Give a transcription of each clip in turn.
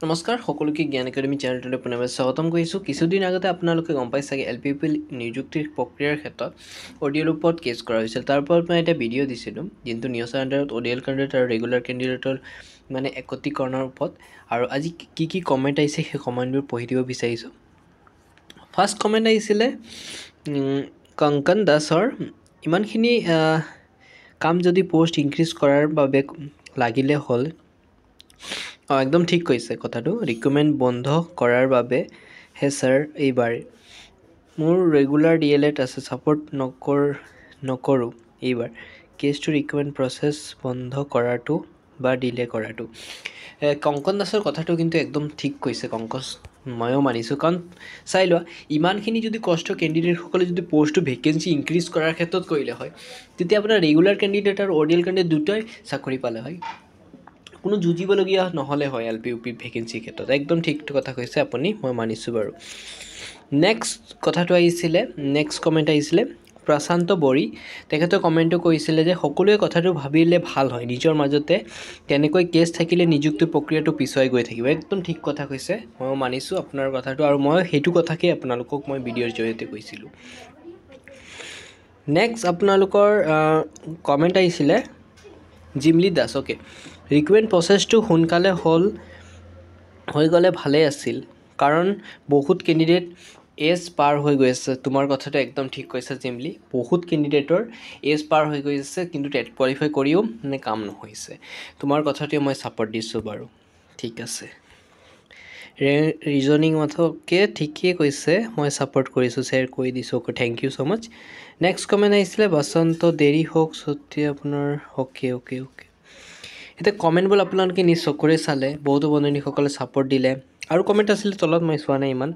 নমস্কাৰ সকলোকে জ্ঞান একাডেমি চেনেলটোলৈ পুনৰবাৰ স্বাগতম কৰিছোঁ। কিছুদিন আগতে আপোনালোকে গম পাই চাগে LPUP নিযুক্তিৰ প্ৰক্ৰিয়াৰ ক্ষেত্ৰত ODL ওপৰত কেছ কৰা হৈছিল। তাৰ ওপৰত মই এটা ভিডিঅ' দিছিলোঁ, যোনটো নিউজৰ আণ্ডাৰত ODL কেণ্ডিডেট আৰু ৰেগুলাৰ কেণ্ডিডেটৰ মানে একত্ৰীকৰণৰ ওপৰত। আৰু আজি কি কমেণ্ট আহিছে সেই কমেণ্টবোৰ পঢ়ি দিব বিচাৰিছোঁ। ফাৰ্ষ্ট কমেণ্ট আহিছিলে কংকন দাসৰ, ইমানখিনি কাম যদি পষ্ট ইনক্ৰিজ কৰাৰ বাবে লাগিলে হ'ল। একদম ঠিক কৈছে কথাটো। ৰিক্ৰুটমেণ্ট বন্ধ কৰাৰ বাবে হে ছাৰ, এইবাৰ মোৰ ৰেগুলাৰ DLED আছে, ছাপোৰ্ট নকৰোঁ এইবাৰ কেছটো ৰিক্ৰুটমেণ্ট প্ৰচেছ বন্ধ কৰাটো বা ডিলে কৰাটো। কংকন দাসৰ কথাটো কিন্তু একদম ঠিক কৈছে কংকজ, ময়ো মানিছোঁ। কাৰণ চাই লোৱা, ইমানখিনি যদি কষ্ট কেণ্ডিডেটসকলে যদি পষ্টটো ভেকেঞ্চি ইনক্ৰিজ কৰাৰ ক্ষেত্ৰত কৰিলে হয়, তেতিয়া আপোনাৰ ৰেগুলাৰ কেণ্ডিডেট আৰু ODL কেণ্ডিডেট দুটাই চাকৰি পালে হয়, কোনো যুঁজিবলগীয়া নহ'লে হয় LPUP ভেকেঞ্চিৰ ক্ষেত্ৰত। একদম ঠিক কথা কৈছে আপুনি, মই মানিছোঁ বাৰু। নেক্সট কমেণ্ট আহিছিলে প্ৰশান্ত বড়ি। তেখেতে কমেণ্টটো কৰিছিলে যে সকলোৱে কথাটো ভাবিলে ভাল হয়, নিজৰ মাজতে তেনেকৈ কেছ থাকিলে নিযুক্তি প্ৰক্ৰিয়াটো পিছুৱাই গৈ থাকিব। একদম ঠিক কথা কৈছে, ময়ো মানিছোঁ আপোনাৰ কথাটো, আৰু মই সেইটো কথাকেই আপোনালোকক মই ভিডিঅ'ৰ জৰিয়তে কৈছিলোঁ। নেক্সট আপোনালোকৰ কমেণ্ট আহিছিলে জিমলি দাস। অ'কে, ৰিক্ৰুটমেণ্ট প্ৰচেছটো সোনকালে হৈ গ'লে ভালেই আছিল, কাৰণ বহুত কেণ্ডিডেট এজ পাৰ হৈ গৈ আছে। তোমাৰ কথাটো একদম ঠিক কৈছে জিমলি, বহুত কেণ্ডিডেটৰ এজ পাৰ হৈ গৈ আছে, কিন্তু টেট কোৱালিফাই কৰিও মানে কাম নহৈছে। তোমাৰ কথাটোৱে মই ছাপোৰ্ট দিছোঁ বাৰু, ঠিক আছে। ৰিজনিং মাথকে ঠিকেই কৈছে, মই ছাপোৰ্ট কৰিছোঁ, শ্বেয়াৰ কৰি দিছোঁ। Okay, thank you so' much. Next comment আহিছিলে বসন্ত, দেৰি হওক সত্যি আপোনাৰ। অ'কে। এতিয়া কমেণ্টবোৰ আপোনালোকে নিজ চকুৰে চালে, বহুতো বন্ধুসকলে ছাপোৰ্ট দিলে, আৰু কমেণ্ট আছিলে তলত, মই চোৱা নাই ইমান।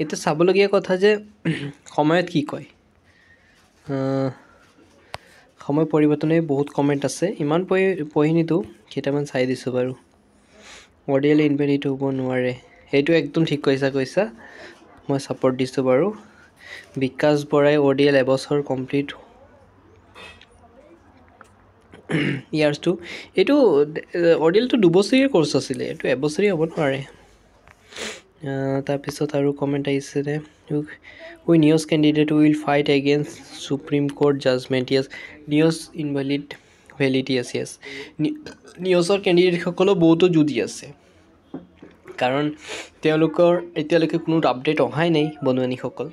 এতিয়া চাবলগীয়া কথা যে সময়ত কি কয়, সময় পৰিৱৰ্তনে বহুত কমেণ্ট আছে, ইমান পঢ়ি নিদিওঁ, কেইটামান চাই দিছোঁ বাৰু। ODL ইনভেলিড হ'ব নোৱাৰে, সেইটো একদম ঠিক কৈছা, মই ছাপোৰ্ট দিছোঁ বাৰু। বিকাশ বৰাই ODL এবছৰ কমপ্লিট ইয়াৰ্ছটো, এইটো ODLটো 2 বছৰীয়া ক'ৰ্চ আছিলে, এইটো এবছৰীয়া হ'ব নোৱাৰে। তাৰপিছত আৰু কমেণ্ট আহিছিলে we news candidate will fight against supreme court judgement. Yes, news validity yes. নিউজৰ কেণ্ডিডেটসকলেও বহুতো যুঁজি আছে, কাৰণ তেওঁলোকৰ এতিয়ালৈকে কোনো আপডেট অহাই নাই বন্ধুসকল,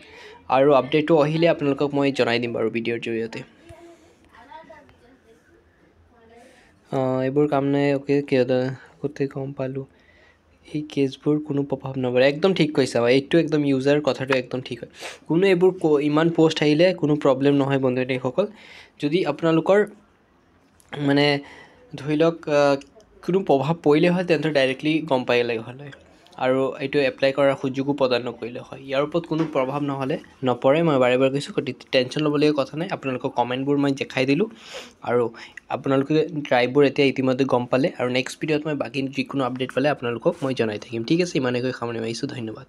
আৰু আপডেটটো আহিলে আপোনালোকক মই জনাই দিম বাৰু ভিডিঅ'ৰ জৰিয়তে। এইবোৰ কাম নাই। অ'কে, গোটেই গম পালোঁ, এই কেছবোৰ কোনো প্ৰভাৱ নপৰে। একদম ঠিক কৈছা, এইটো একদম ইউজাৰ কথাটো একদম ঠিক হয়। কোনো এইবোৰ ইমান পষ্ট আহিলে কোনো প্ৰব্লেম নহয় বন্ধুসকল। যদি আপোনালোকৰ মানে ধৰি লওক কোনো প্ৰভাৱ পৰিলে হয়, তেন্তে ডাইৰেক্টলি গম পাই গ'লে হ'লে, আৰু এইটো এপ্লাই কৰাৰ সুযোগো প্ৰদান নকৰিলে হয়। ইয়াৰ ওপৰত কোনো প্ৰভাৱ নপৰে, মই বাৰে বাৰে কৈছোঁ, গতিকে টেনশ্যন ল'বলগীয়া কথা নাই। আপোনালোকৰ কমেণ্টবোৰ মই দেখাই দিলোঁ, আৰু আপোনালোকে ট্ৰাইবোৰ এতিয়া ইতিমধ্যে গম পালে, আৰু নেক্সট ভিডিঅ'ত মই বাকী যিকোনো আপডেট পালে আপোনালোকক মই জনাই থাকিম। ঠিক আছে, ইমানেকৈ সামৰণি মাৰিছোঁ, ধন্যবাদ।